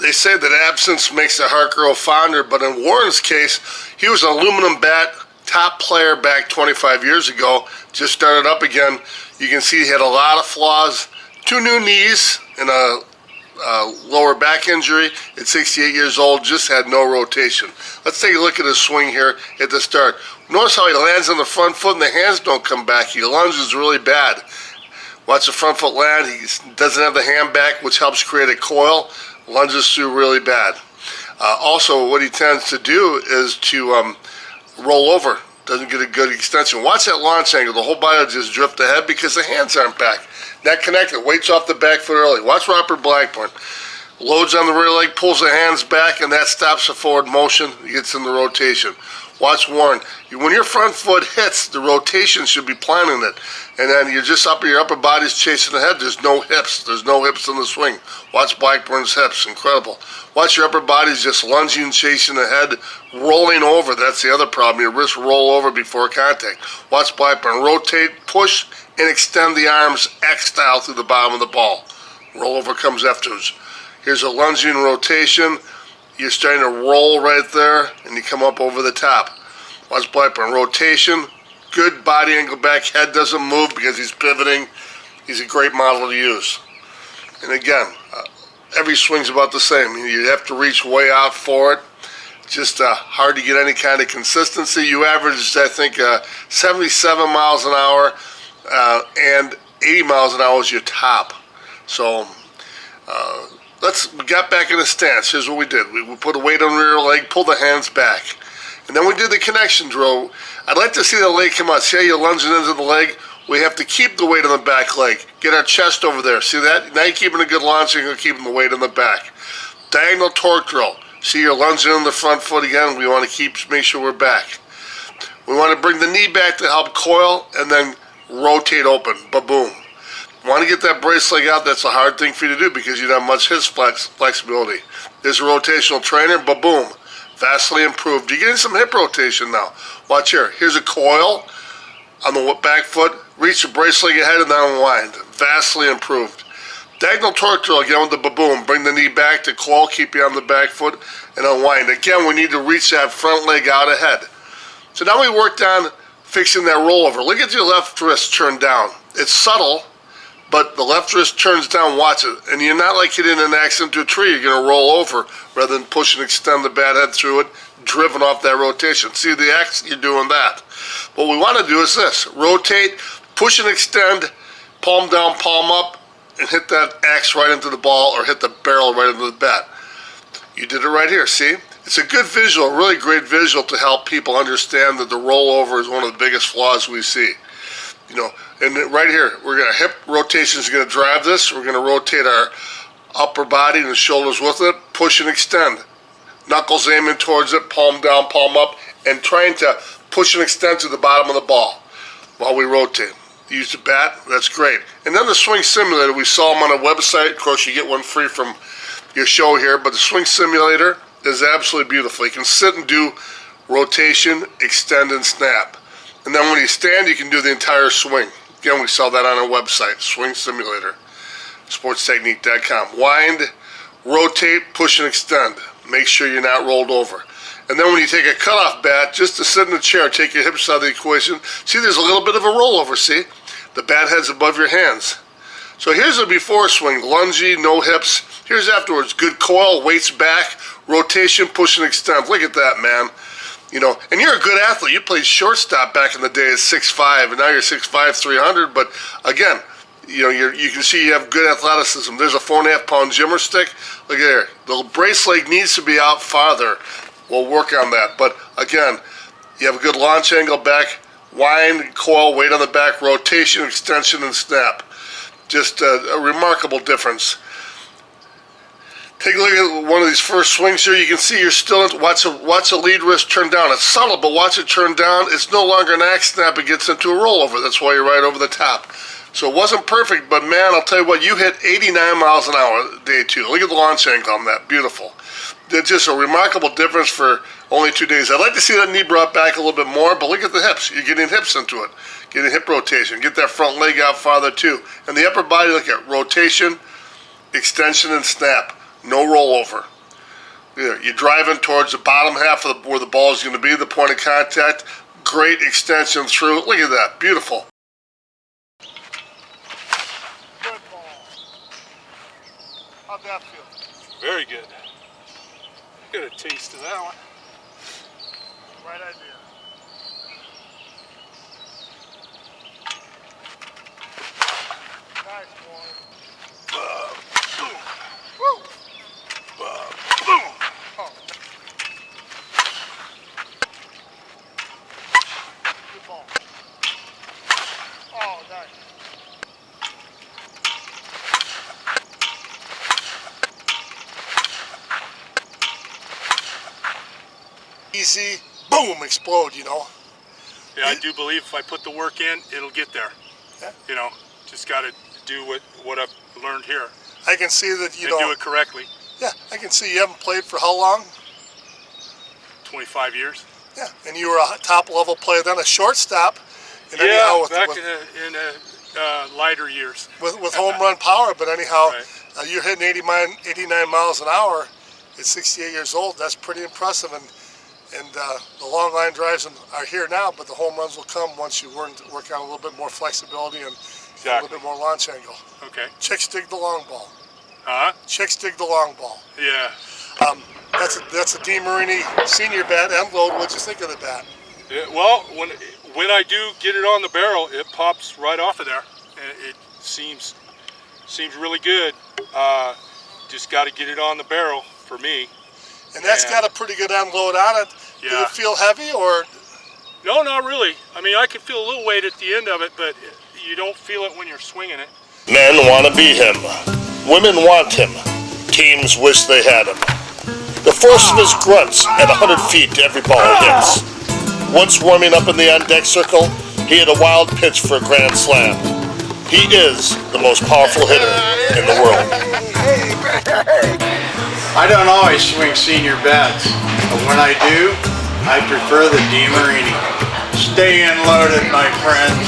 They say that absence makes the heart grow fonder, but in Warren's case, he was an aluminum bat top player back 25 years ago, just started up again. You can see he had a lot of flaws, 2 new knees and a lower back injury at 68 years old, just had no rotation. Let's take a look at his swing here at the start. Notice how he lands on the front foot and the hands don't come back. He lunges really bad. Watch the front foot land. He doesn't have the hand back, which helps create a coil. Lunges through really bad. Also, what he tends to do is to roll over. Doesn't get a good extension. Watch that launch angle. The whole body will just drift ahead because the hands aren't back. Not connected. Weights off the back foot early. Watch Robert Blackburn. Loads on the rear leg, pulls the hands back, and that stops the forward motion. He gets in the rotation. Watch Warren. When your front foot hits, the rotation should be planting it. And then you're just up, your upper body's chasing ahead. There's no hips. There's no hips in the swing. Watch Blackburn's hips. Incredible. Watch your upper body's just lunging, chasing ahead, rolling over. That's the other problem. Your wrists roll over before contact. Watch Blackburn. Rotate, push, and extend the arms X-style through the bottom of the ball. Rollover comes afterwards. Here's a lunging rotation. You're starting to roll right there, and you come up over the top. Watch Blackburn. Rotation, good body angle back. Head doesn't move because he's pivoting. He's a great model to use. And again, every swing's about the same. You have to reach way out for it. Just hard to get any kind of consistency. You averaged, I think, 77 miles an hour, and 80 miles an hour is your top. So we got back in a stance. Here's what we did. We put a weight on the rear leg, pull the hands back. And then we did the connection drill. I'd like to see the leg come out. See how you're lunging into the leg? We have to keep the weight on the back leg. Get our chest over there. See that? Now you're keeping a good launch and you're keeping the weight on the back. Diagonal torque drill. See, you're lunging in the front foot again. We want to make sure we're back. We want to bring the knee back to help coil and then rotate open. Ba-boom. Want to get that brace leg out. That's a hard thing for you to do because you don't have much hip flexibility. There's a rotational trainer. Ba-boom. Vastly improved. You're getting some hip rotation now. Watch here. Here's a coil on the back foot. Reach the brace leg ahead and then unwind. Vastly improved. Diagonal torque drill again with the ba-boom. Bring the knee back to coil, keep you on the back foot, and unwind. Again, we need to reach that front leg out ahead. So now we worked on fixing that rollover. Look at your left wrist turned down. It's subtle, but the left wrist turns down. Watch it. And you're not like hitting an accident to a tree. You're going to roll over rather than push and extend the bat head through it, driven off that rotation. See the X? You're doing that. What we want to do is this. Rotate, push and extend, palm down, palm up, and hit that axe right into the ball or hit the barrel right into the bat. You did it right here, see? It's a good visual, really great visual to help people understand that the rollover is one of the biggest flaws we see. You know, and right here, we're going to hip rotation is going to drive this. We're going to rotate our upper body and the shoulders with it, push and extend. Knuckles aiming towards it, palm down, palm up, and trying to push and extend to the bottom of the ball while we rotate. Use the bat, that's great. And then the swing simulator, we saw them on a website. Of course, you get one free from your show here, but the swing simulator is absolutely beautiful. You can sit and do rotation, extend, and snap. And then when you stand, you can do the entire swing. Again, we saw that on our website, swing simulator, sportstechnique.com. Wind, rotate, push, and extend. Make sure you're not rolled over. And then when you take a cutoff bat, just to sit in the chair, take your hips out of the equation. See, there's a little bit of a rollover, see? The bat head's above your hands. So here's a before swing, lungy, no hips. Here's afterwards, good coil, weights back, rotation, push and extend. Look at that, man. You know, and you're a good athlete. You played shortstop back in the day at 6'5", and now you're 6'5", 300. But again, you know, you can see you have good athleticism. There's a 4.5-pound gymmer stick. Look at there. The brace leg needs to be out farther. We'll work on that. But again, you have a good launch angle back, wind, coil, weight on the back, rotation, extension, and snap. Just a remarkable difference. Take a look at one of these first swings here. You can see you're still in. Watch the lead wrist turn down. It's subtle, but watch it turn down. It's no longer an axe snap. It gets into a rollover. That's why you're right over the top. So it wasn't perfect, but man, I'll tell you what, you hit 89 miles an hour day 2. Look at the launch angle on that. Beautiful. It's just a remarkable difference for only 2 days. I'd like to see that knee brought back a little bit more, but look at the hips. You're getting hips into it. Getting hip rotation. Get that front leg out farther too. And the upper body, look at rotation, extension, and snap. No rollover. You're driving towards the bottom half of where the ball is going to be, the point of contact. Great extension through. Look at that. Beautiful. Good ball. How'd that feel? Very good. Got a taste of that one. Right idea. Nice, boy. Boom. Woo! Boom. Oh. Good ball. Oh, nice. Easy, boom, explode, you know. Yeah, I do believe if I put the work in, it'll get there. Yeah. You know, just got to do what I've learned here. I can see that, you and know. do it correctly. Yeah, I can see you haven't played for how long? 25 years. Yeah, and you were a top level player, then a shortstop. And Yeah, anyhow, back in lighter years. With home run power, but anyhow, Right. You're hitting 89 miles an hour at 68 years old. That's pretty impressive. And the long line drives are here now, but the home runs will come once you work on a little bit more flexibility and a little bit more launch angle. Okay. Chicks dig the long ball. Huh? Chicks dig the long ball. Yeah. That's a DeMarini senior bat end load. What'd you think of the bat? Yeah, well, when I do get it on the barrel, it pops right off of there. And it seems really good. Just got to get it on the barrel for me. And that's got a pretty good end load on it. Yeah. Did it feel heavy or? No, not really. I mean, I can feel a little weight at the end of it, but you don't feel it when you're swinging it. Men want to be him. Women want him. Teams wish they had him. The force of his grunts at 100 feet to every ball he hits. Once warming up in the on-deck circle, he hit a wild pitch for a grand slam. He is the most powerful hitter in the world. I don't always swing senior bats, but when I do, I prefer the DeMarini. Stay in loaded, my friends.